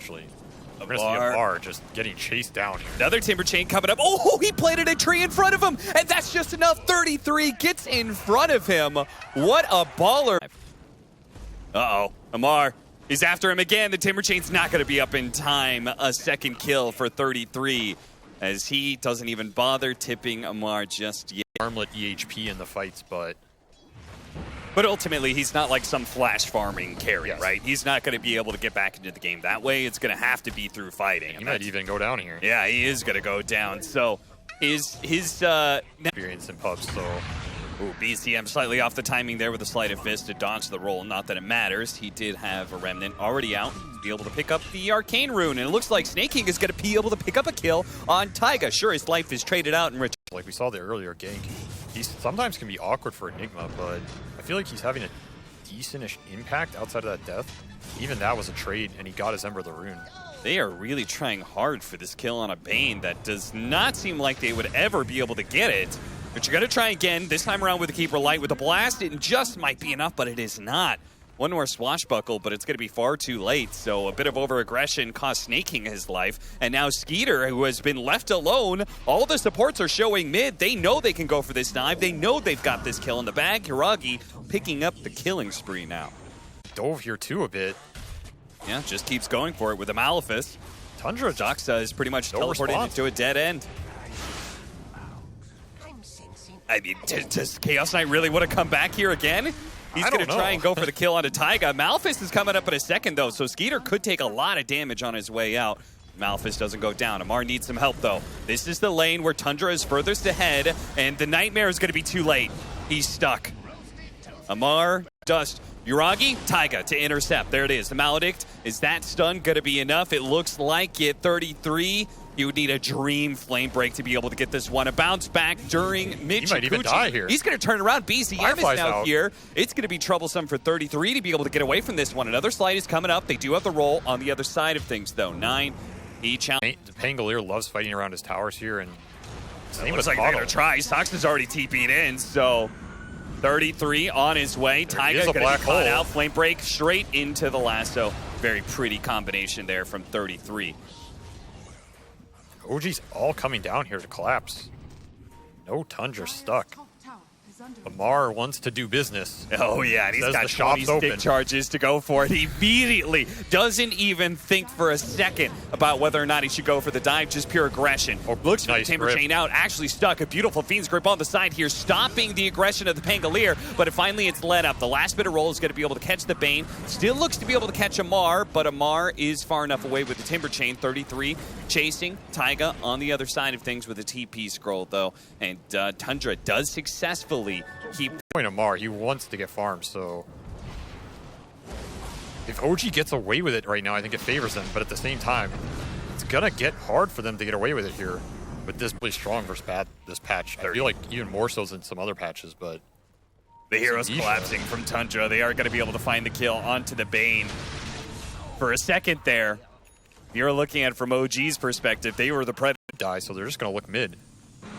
actually. We're going to see Amar just getting chased down here. Another Timber Chain coming up. Oh, he planted a tree in front of him, and that's just enough. 33 gets in front of him. What a baller. Uh-oh, Amar is after him again. The Timber Chain's not going to be up in time. A second kill for 33, as he doesn't even bother tipping Amar just yet. Armlet EHP in the fights, but ultimately, he's not like some flash farming carry, yes. Right? He's not going to be able to get back into the game that way. It's going to have to be through fighting. He might even go down here. Yeah, he is going to go down. So his experience in pubs, so... Ooh, BCM slightly off the timing there with a sleight of fist to dodge the roll. Not that it matters. He did have a Remnant already out to be able to pick up the Arcane Rune. And it looks like Snake King is going to be able to pick up a kill on Taiga. Sure, his life is traded out in return. Like we saw the earlier gank, he sometimes can be awkward for Enigma, but I feel like he's having a decent-ish impact outside of that death. Even that was a trade, and he got his Ember of the Rune. They are really trying hard for this kill on a Bane that does not seem like they would ever be able to get it. But you're going to try again, this time around with the Keeper Light. With a blast, it just might be enough, but it is not. One more swashbuckle, but it's going to be far too late. So a bit of over-aggression cost Snake King his life. And now Skeeter, who has been left alone, all the supports are showing mid. They know they can go for this dive. They know they've got this kill in the bag. Hiragi picking up the killing spree now. Dove here too a bit. Yeah, just keeps going for it with a Malefice. Tundra Doxa is pretty much teleported into a dead end. I mean, does Chaos Knight really want to come back here again? He's going to try and go for the kill onto Taiga. Malefice is coming up in a second, though, so Skeeter could take a lot of damage on his way out. Malefice doesn't go down. Amar needs some help, though. This is the lane where Tundra is furthest ahead, and the Nightmare is going to be too late. He's stuck. Amar, Dust, Yuragi, Taiga to intercept. There it is. The Maledict. Is that stun going to be enough? It looks like it. 33. You would need a Dream Flame Break to be able to get this one. A bounce back during mid. He might even die here. He's going to turn around. BCM is now here. It's going to be troublesome for 33 to be able to get away from this one. Another slide is coming up. They do have the roll on the other side of things, though. 9 each. Pangolier loves fighting around his towers here, and it looks like they're going to try. Sox is already TP'd in, so 33 on his way. Taiga going to be caught out. Flame Break straight into the lasso. Very pretty combination there from 33. OG's all coming down here to collapse. No Tundra stuck. Amar wants to do business. Oh, yeah, and he's got 20 stick charges to go for it. He immediately doesn't even think for a second about whether or not he should go for the dive, just pure aggression. Looks for the Timber Chain out, actually stuck. A beautiful Fiend's Grip on the side here, stopping the aggression of the Pangolier, but finally it's led up. The last bit of roll is going to be able to catch the Bane. Still looks to be able to catch Amar, but Amar is far enough away with the Timber Chain. 33 chasing Taiga on the other side of things with a TP scroll, though. And Tundra does successfully keep point Amar. He wants to get farmed, so if OG gets away with it right now, I think it favors them, but at the same time, it's gonna get hard for them to get away with it here. But this really strong versus bad this patch. I feel like even more so than some other patches, but the hero's collapsing from Tundra. They are going to be able to find the kill onto the Bane. For a second there, you're looking at it from OG's perspective. They were the predator. Die, so they're just gonna look mid.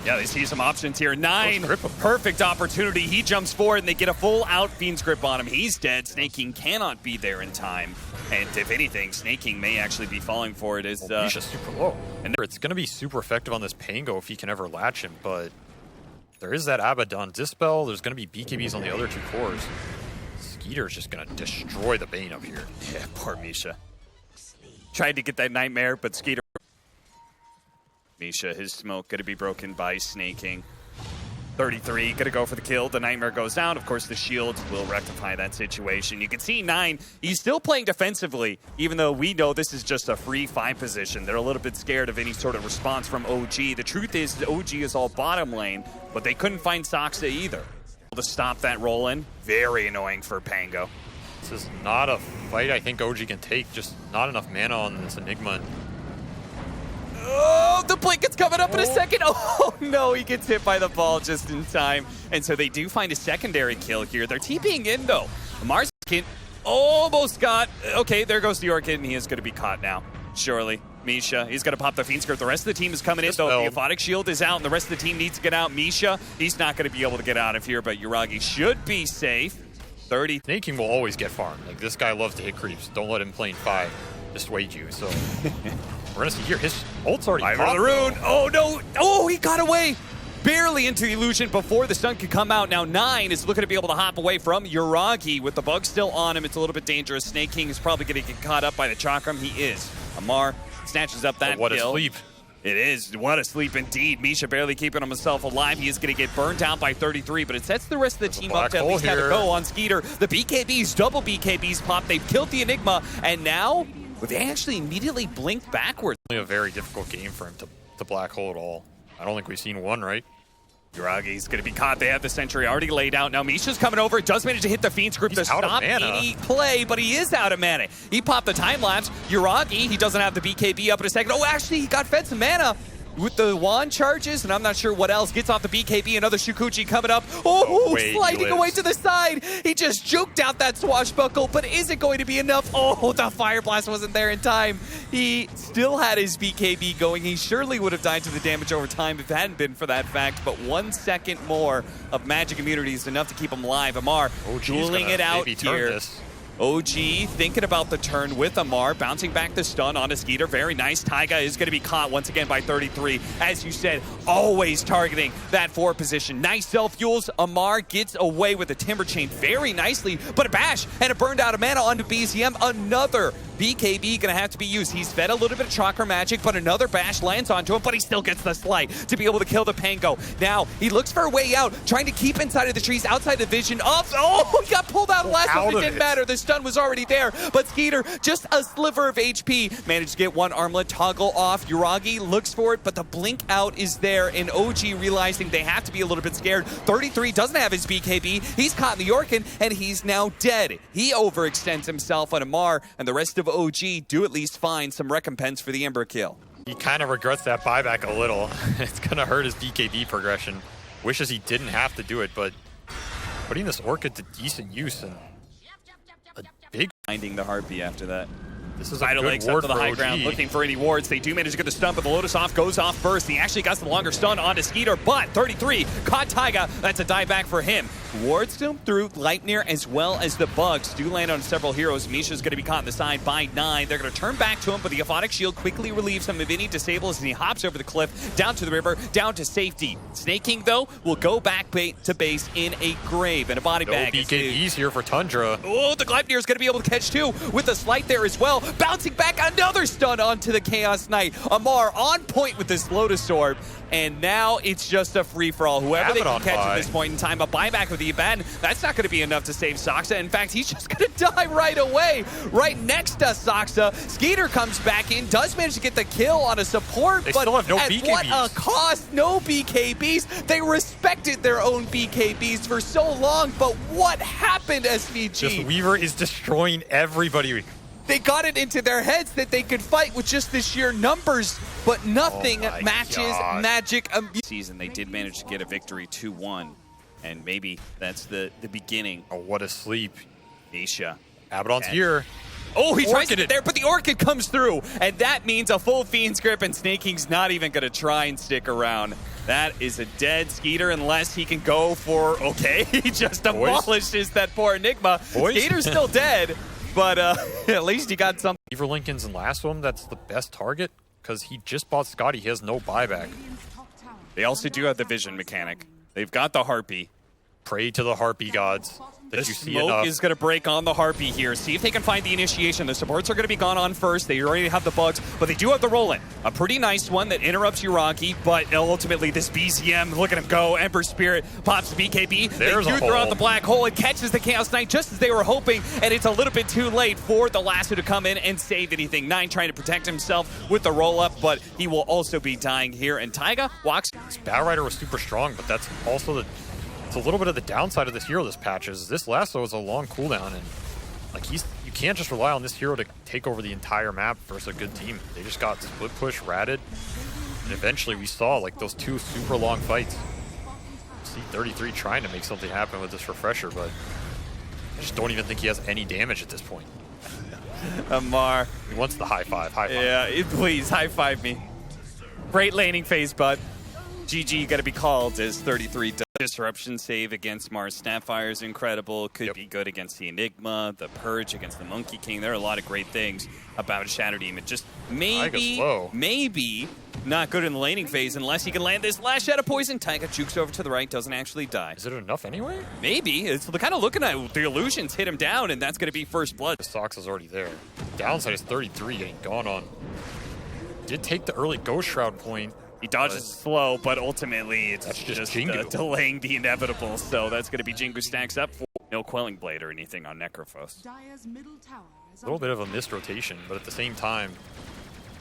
Yeah, they see some options here. 9, perfect opportunity. He jumps forward, and they get a full-out Fiend's Grip on him. He's dead. Snake King cannot be there in time. And if anything, Snake King may actually be falling for it. Misha's super low. And it's going to be super effective on this Pango if he can ever latch him, but there is that Abaddon Dispel. There's going to be BKBs on the other 2 cores. Skeeter's just going to destroy the Bane up here. Yeah, poor Misha. Tried to get that Nightmare, but Skeeter... Misha, his smoke going to be broken by Snake King. 33 going to go for the kill. The Nightmare goes down. Of course, the shield will rectify that situation. You can see 9, he's still playing defensively, even though we know this is just a free 5 position. They're a little bit scared of any sort of response from OG. The truth is, OG is all bottom lane, but they couldn't find Soxa either. To stop that roll-in, very annoying for Pango. This is not a fight I think OG can take, just not enough mana on this Enigma. Oh, the Blinket's coming up in a second. Oh, no, he gets hit by the ball just in time. And so they do find a secondary kill here. They're TPing in, though. Amar's kid almost got... Okay, there goes the Orchid, and he is going to be caught now. Surely. Misha, he's going to pop the Fiend's Grip. The rest of the team is coming in, though. The Aphotic Shield is out, and the rest of the team needs to get out. Misha, he's not going to be able to get out of here, but Yuragi should be safe. 30. Snake King will always get farmed. Like, this guy loves to hit creeps. Don't let him play in 5. dissuade you. So we're gonna see here his ult's already Fire popped, the rune. though. Oh no! Oh, he got away. Barely into the illusion before the stun could come out. Now 9 is looking to be able to hop away from Yuragi with the bug still on him. It's a little bit dangerous. Snake King is probably going to get caught up by the Chakram. He is. Amar snatches up that what kill. a sleep. It is. What a sleep indeed. Misha barely keeping himself alive. He is going to get burned out by 33, but it sets the rest of the team up to at least have a go on Skeeter. The BKBs, double BKBs pop. They've killed the Enigma, and now they actually immediately blinked backwards. A very difficult game for him to black hole at all. I don't think we've seen one, right? Yuragi's going to be caught. They have the Sentry already laid out. Now Misha's coming over. Does manage to hit the Fiend's group to stop any play, but he is out of mana. He popped the time lapse. Yuragi, he doesn't have the BKB up in a second. Oh, actually, he got fed some mana with the wand charges, and I'm not sure what else. Gets off the BKB. Another Shukuchi coming up. Oh, sliding away to the side. He just juked out that swashbuckle, but is it going to be enough? Oh, the Fire Blast wasn't there in time. He still had his BKB going. He surely would have died to the damage over time if it hadn't been for that fact, but 1 second more of magic immunity is enough to keep him alive. Amar dueling it out here. OG thinking about the turn with Amar, bouncing back the stun onto Skeeter. Very nice. Taiga is going to be caught once again by 33. As you said, always targeting that 4 position. Nice self-fuels. Amar gets away with the Timber Chain very nicely, but a bash and a burned out of mana onto BZM. Another BKB going to have to be used. He's fed a little bit of Chakra magic, but another bash lands onto him, but he still gets the slight to be able to kill the Pango. Now, he looks for a way out, trying to keep inside of the trees, outside the vision of... Oh, he got pulled out last one. It didn't matter. The stun was already there, but Skeeter, just a sliver of HP, managed to get one armlet, toggle off. Yuragi looks for it, but the blink out is there, and OG realizing they have to be a little bit scared. 33 doesn't have his BKB. He's caught in the Orkin, and he's now dead. He overextends himself on Amar, and the rest of OG do at least find some recompense for the Ember kill. He kind of regrets that buyback a little. It's going to hurt his BKB progression. Wishes he didn't have to do it, but putting this Orchid to decent use and a big... Finding the Harpy after that. This is a good ward up to the high OG. ground, looking for any wards. They do manage to get the stun, but the Lotus off goes off first. He actually got the longer stun onto Skeeter, but 33 caught Taiga. That's a dive back for him. Wards him through Lightner as well as the bugs do land on several heroes. Misha's going to be caught in the side by 9. They're going to turn back to him, but the Aphotic Shield quickly relieves him of any disables, and he hops over the cliff, down to the river, down to safety. Snake King, though, will go back to base in a grave and a body bag. BKBs here for Tundra. Oh, the Gleipnir is going to be able to catch 2 with a slight there as well. Bouncing back, another stun onto the Chaos Knight. Amar on point with this Lotus Orb, and now it's just a free-for-all. Whoever they can catch at this point in time, a buyback with the Abaddon, that's not going to be enough to save Saksa. In fact, he's just going to die right away, right next to Saksa. Skeeter comes back in, does manage to get the kill on a support, they but still have no at BKBs. what a cost? No BKBs. They respected their own BKBs for so long, but what happened, SVG? Just Weaver is destroying everybody. They got it into their heads that they could fight with just the sheer numbers, but nothing matches magic. Season, they did manage to get a victory 2-1, and maybe that's the beginning. Oh, what a sleep. Nisha. Abaddon's here. Oh, he tries to get there, but the Orchid comes through, and that means a full Fiend's Grip, and Snake King's not even going to try and stick around. That is a dead Skeeter unless he can go for, okay, he just demolishes that poor Enigma. Skeeter's still dead. But at least he got something. Weaver Lincoln's in last one, that's the best target, because he just bought Scotty. He has no buyback. They also do have the vision mechanic. They've got the Harpy. Pray to the Harpy gods that The you see smoke enough. is going to break on the Harpy here. See if they can find the initiation. The supports are going to be gone on first. They already have the bugs, but they do have the roll-in. A pretty nice one that interrupts Yuragi, but ultimately this BZM, look at him go. Ember Spirit pops the BKB. There's they do a throw out hole. the black hole. It catches the Chaos Knight just as they were hoping, and it's a little bit too late for the Lasso to come in and save anything. 9 trying to protect himself with the roll-up, but he will also be dying here. And Taiga walks. This Batrider was super strong, but that's also it's a little bit of the downside of this hero this patch is this Lasso is a long cooldown, and like you can't just rely on this hero to take over the entire map versus a good team. They just got split push, ratted, and eventually we saw like those 2 super long fights. See 33 trying to make something happen with this refresher, but I just don't even think he has any damage at this point. Amar. He wants the high five. Yeah, please, high five me. Great laning phase, bud. GG got to be called as 33 Disruption save against Mars Snapfire is incredible. Could be good against the Enigma, the Purge against the Monkey King. There are a lot of great things about Shadow Demon. Just maybe not good in the laning phase unless he can land this last shot of poison. Taiga jukes over to the right, doesn't actually die. Is it enough anyway? Maybe. It's kind of looking at the illusions hit him down, and that's going to be first blood. The Sox is already there. Downside is 33 getting gone on. Did take the early Ghost Shroud point. He dodges slow, but ultimately it's just delaying the inevitable. So that's going to be Jingu stacks up for no Quelling Blade or anything on Necrophos. A little bit of a missed rotation, but at the same time,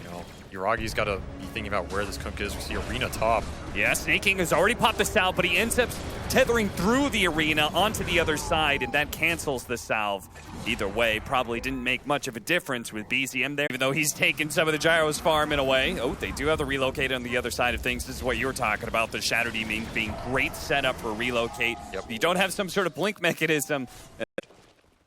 you know, Yuragi's got to be thinking about where this Kunk is. We see Arena top. Yeah, Snake King has already popped the salve, but he ends up tethering through the arena onto the other side, and that cancels the salve. Either way, probably didn't make much of a difference with BZM there, even though he's taken some of the Gyro's farm in a way. Oh, they do have the relocate on the other side of things. This is what you were talking about, the Shadow Demon being great setup for relocate. Yep. You don't have some sort of blink mechanism.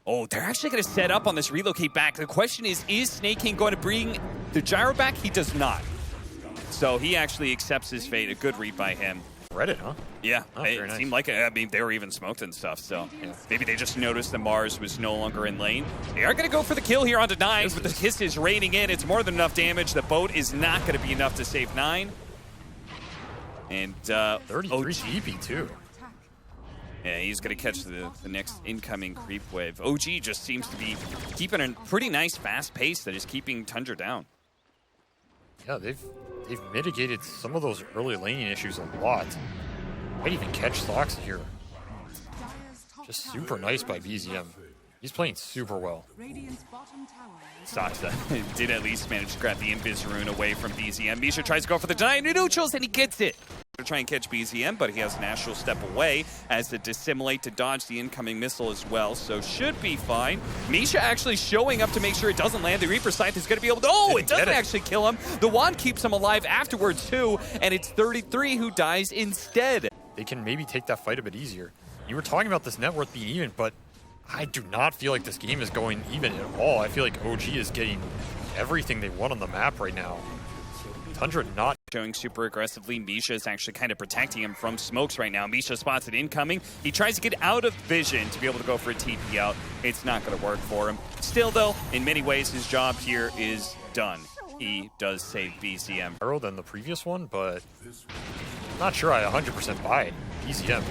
Oh, they're actually going to set up on this relocate back. The question is Snake King going to bring the Gyro back? He does not. So he actually accepts his fate. A good read by him. Read it, huh? Yeah, oh, it nice. seemed like it. I mean, they were even smoked and stuff, so maybe they just noticed that Mars was no longer in lane. They are going to go for the kill here onto 9, with the kisses raining in. It's more than enough damage. The boat is not going to be enough to save 9. And 33 GP too. Yeah, he's going to catch the next incoming creep wave. OG just seems to be keeping a pretty nice fast pace that is keeping Tundra down. Yeah, they've mitigated some of those early laning issues a lot. Might even catch Sox here. Just super nice by BZM. He's playing super well. Sox did at least manage to grab the Invis rune away from BZM. Misha tries to go for the deny neutrals, and he gets it. To try and catch BZM, but he has an astral step away as to dissimulate to dodge the incoming missile as well, so should be fine. Misha actually showing up to make sure it doesn't land. The Reaper Scythe is going to be able to... Oh, it doesn't actually kill him. The wand keeps him alive afterwards too, and it's 33 who dies instead. They can maybe take that fight a bit easier. You were talking about this net worth being even, but I do not feel like this game is going even at all. I feel like OG is getting everything they want on the map right now. Tundra not showing super aggressively. Misha is actually kind of protecting him from smokes right now. Misha spots it incoming. He tries to get out of vision to be able to go for a TP out. It's not going to work for him. Still, though, in many ways, his job here is done. He does save BZM. Better than the previous one, but I'm not sure I 100% buy it. BZM.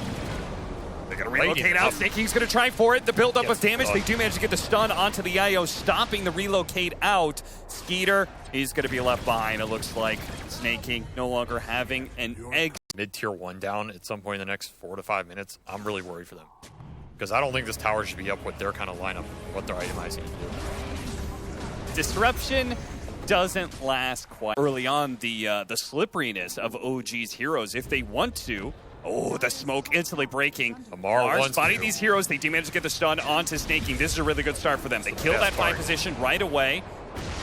They're going to relocate out. Snake King's going to try for it. The buildup of damage. They do manage to get the stun onto the IO, stopping the relocate out. Skeeter, he's going to be left behind, it looks like. Snake King no longer having an egg. Mid-tier 1 down at some point in the next 4 to 5 minutes. I'm really worried for them. Because I don't think this tower should be up with their kind of lineup, what they're itemizing to do. Disruption doesn't last quite early on. The slipperiness of OG's heroes, if they want to. Oh, the smoke instantly breaking. Amar spotting these heroes. They do manage to get the stun onto Snake King. This is a really good start for them. They kill that 5 position right away,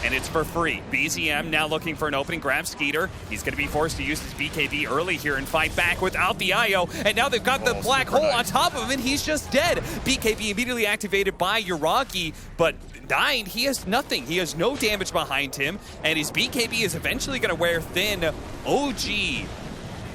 and it's for free. BZM now looking for an opening, grabs Skeeter. He's going to be forced to use his BKB early here and fight back without the IO, and now they've got the black hole on top of him, and he's just dead. BKB immediately activated by Yuragi, but 9, he has nothing. He has no damage behind him, and his BKB is eventually going to wear thin. OG,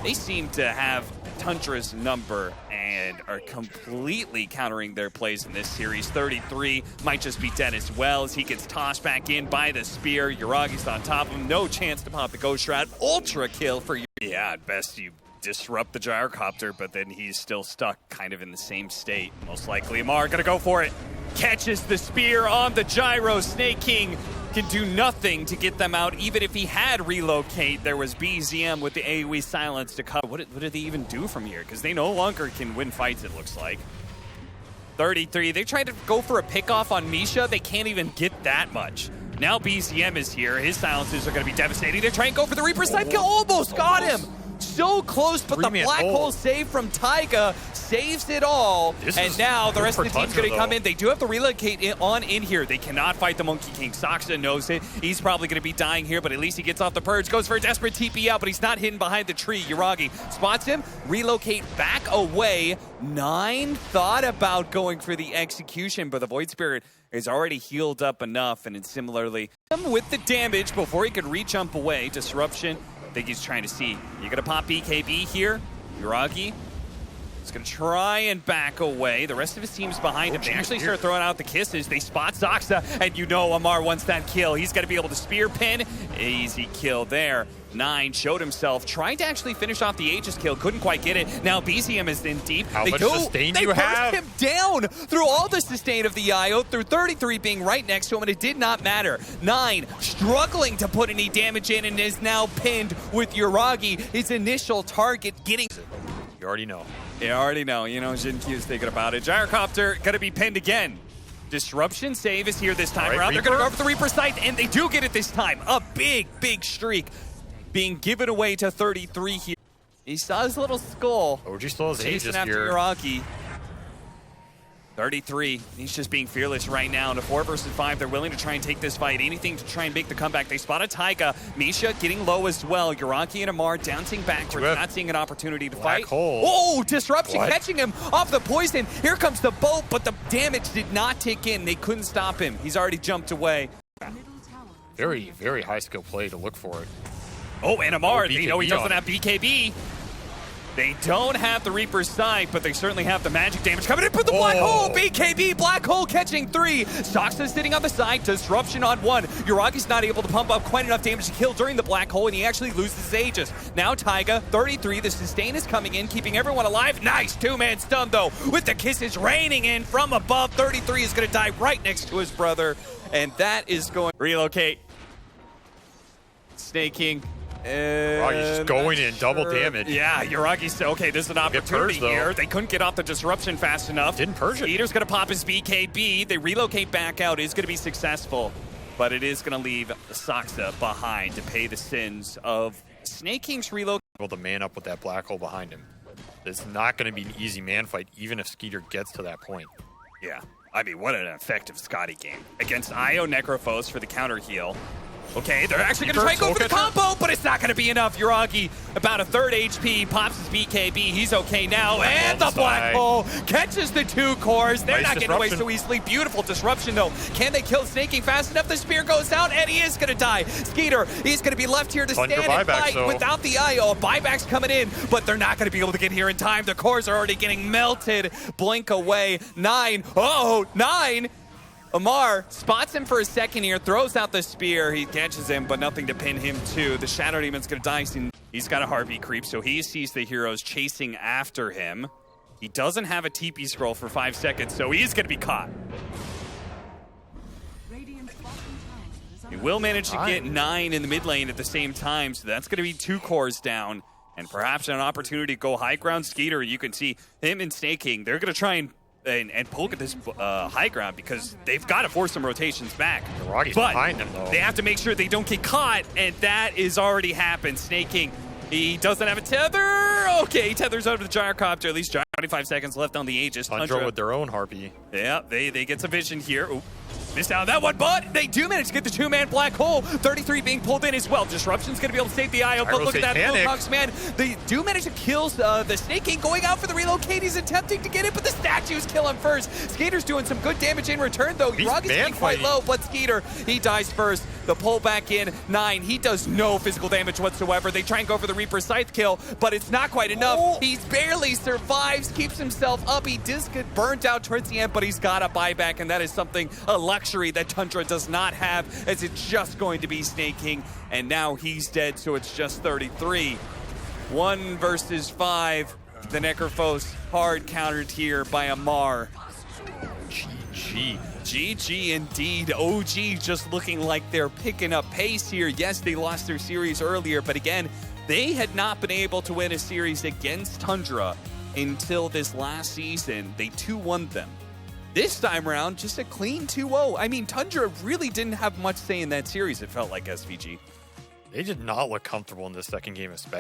they seem to have Tundra's number and are completely countering their plays in this series. 33 might just be dead as well as he gets tossed back in by the spear. Yuragi's on top of him. No chance to pop the Ghost Shroud. Ultra kill for you. Yeah, at best you disrupt the gyrocopter, but then he's still stuck kind of in the same state. Most likely Amar gonna go for it. Catches the spear on the gyro. Snake King can do nothing to get them out. Even if he had relocate, there was BZM with the AoE silence to cover. What did they even do from here? Because they no longer can win fights, it looks like. 33, they tried to go for a pickoff on Misha. They can't even get that much. Now BZM is here. His silences are going to be devastating. They're trying to go for the Reaper Scythe kill. Almost got him. So close, but the black hole save from Taiga saves it all. And now the rest of the team's going to come in. They do have to relocate in here. They cannot fight the Monkey King. Saxa knows it. He's probably going to be dying here, but at least he gets off the purge. Goes for a desperate TP out, but he's not hidden behind the tree. Yuragi spots him. Relocate back away. 9 thought about going for the execution, but the Void Spirit is already healed up enough, and it's similarly with the damage before he could re-jump away. Disruption. I think he's trying to see. You're going to pop BKB here. Yuragi He's going to try and back away. The rest of his team's behind him. They actually start throwing out the kisses. They spot Zoxa, and you know Amar wants that kill. He's got to be able to spear pin. Easy kill there. 9 showed himself, trying to actually finish off the Aegis kill. Couldn't quite get it. Now BCM is in deep. How much sustain do you have? They burst him down through all the sustain of the IO, through 33 being right next to him, and it did not matter. 9 struggling to put any damage in and is now pinned with Yuragi. His initial target getting... You already know. You already know. You know, Jin Q's thinking about it. Gyrocopter going to be pinned again. Disruption save is here this time around. They're going to go for the Reaper sight, and they do get it this time. A big, big streak being given away to 33 here. He saw his little skull. OG still has Aegis after Yuragi. 33. He's just being fearless right now. In a 4 versus 5, they're willing to try and take this fight. Anything to try and make the comeback. They spot a Taiga. Misha getting low as well. Yuragi and Amar bouncing backwards, not seeing an opportunity to fight. Hole. Oh, disruption catching him off the poison. Here comes the boat, but the damage did not tick in. They couldn't stop him. He's already jumped away. Very, very high skill play to look for it. Oh, and Amar, they know he doesn't have BKB. They don't have the Reaper's Sight, but they certainly have the magic damage coming in. Put the black hole! BKB, black hole catching 3. Soxa sitting on the side, disruption on 1. Yuragi's not able to pump up quite enough damage to kill during the black hole, and he actually loses his Aegis. Now Taiga, 33, the sustain is coming in, keeping everyone alive. Nice 2-man stun though, with the kisses raining in from above. 33 is gonna die right next to his brother, and that is going to relocate. Snaking. Yuragi's just going in double damage. Yeah, Yuragi's okay. There's an opportunity here. They couldn't get off the disruption fast enough. Didn't purge it. Peter's going to pop his BKB. They relocate back out. Is going to be successful, but it is going to leave Soxa behind to pay the sins of Snake King's relocate. Able to man up with that black hole behind him. It's not going to be an easy man fight, even if Skeeter gets to that point. Yeah, I mean, what an effective Scotty game against IO Necrophos for the counter heal. Okay, they're actually going to try and go for the combo, but it's not going to be enough. Yuragi, about a 3rd HP, pops his BKB. He's okay now, and the black hole catches the 2 cores. They're not getting away so easily. Beautiful disruption, though. Can they kill Snake King fast enough? The spear goes out, and he is going to die. Skeeter, he's going to be left here to stand and fight without the IO. Buyback's coming in, but they're not going to be able to get here in time. The cores are already getting melted. Blink away. 9. Oh, 9. Amar spots him for a second here, throws out the spear. He catches him, but nothing to pin him to. The Shadow Demon's going to die soon. He's got a heartbeat creep, so he sees the heroes chasing after him. He doesn't have a TP scroll for 5 seconds, so he's going to be caught. He will manage to get 9 in the mid lane at the same time, so that's going to be 2 cores down. And perhaps an opportunity to go high ground. Skeeter, you can see him and Snake King. They're going to try and poke at this high ground because they've got to force some rotations back. Yuragi's behind them, though. They have to make sure they don't get caught, and that is already happened. Snake King, he doesn't have a tether. Okay, he tethers out of the gyrocopter. At least 25 seconds left on the Aegis. Tundra with their own Harpy. Yeah, they get some vision here. Ooh. Missed out on that one, but they do manage to get the 2-man black hole. 33 being pulled in as well. Disruption's going to be able to save the IO, but look at that Wilcox, man. They do manage to kill the Snake King, going out for the relocate. He's attempting to get it, but the statues kill him first. Skeeter's doing some good damage in return, though. Yuragi's getting quite low, but Skeeter, he dies first. The pull back in, 9. He does no physical damage whatsoever. They try and go for the Reaper Scythe kill, but it's not quite enough. He barely survives, keeps himself up. He does get burnt out towards the end, but he's got a buyback, and that is something, a luxury that Tundra does not have, as it's just going to be Snake King, and now he's dead, so it's just 33. 1 versus 5. The Necrophos hard countered here by Amar. GG indeed. OG just looking like they're picking up pace here. Yes, they lost their series earlier, but again, they had not been able to win a series against Tundra until this last season. They 2-1 them. This time around, just a clean 2-0. I mean, Tundra really didn't have much say in that series, it felt like, SVG. They did not look comfortable in this second game, especially.